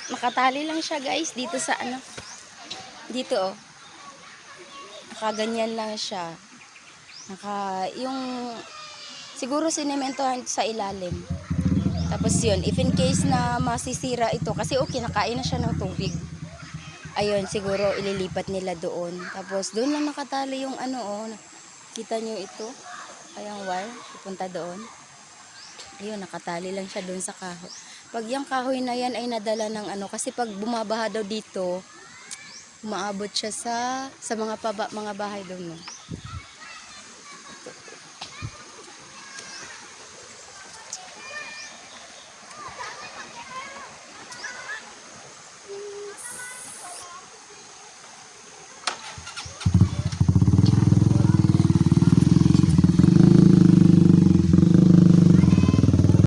Nakatali lang siya guys dito sa ano. Dito oh. Nakaganyan lang siya. Yung siguro sinementohan sa ilalim. Tapos yun, if in case na masisira ito, kasi kinakain na siya ng tubig. Ayun, siguro ililipat nila doon. Tapos doon lang nakatali yung ano oh. Kita nyo ito? Ayang wire, pupunta doon. Ayun, nakatali lang siya doon sa kahoy. Pag yung kahoy na yan ay nadala ng ano, kasi pag bumabaha daw dito, umaabot siya sa mga bahay doon. No?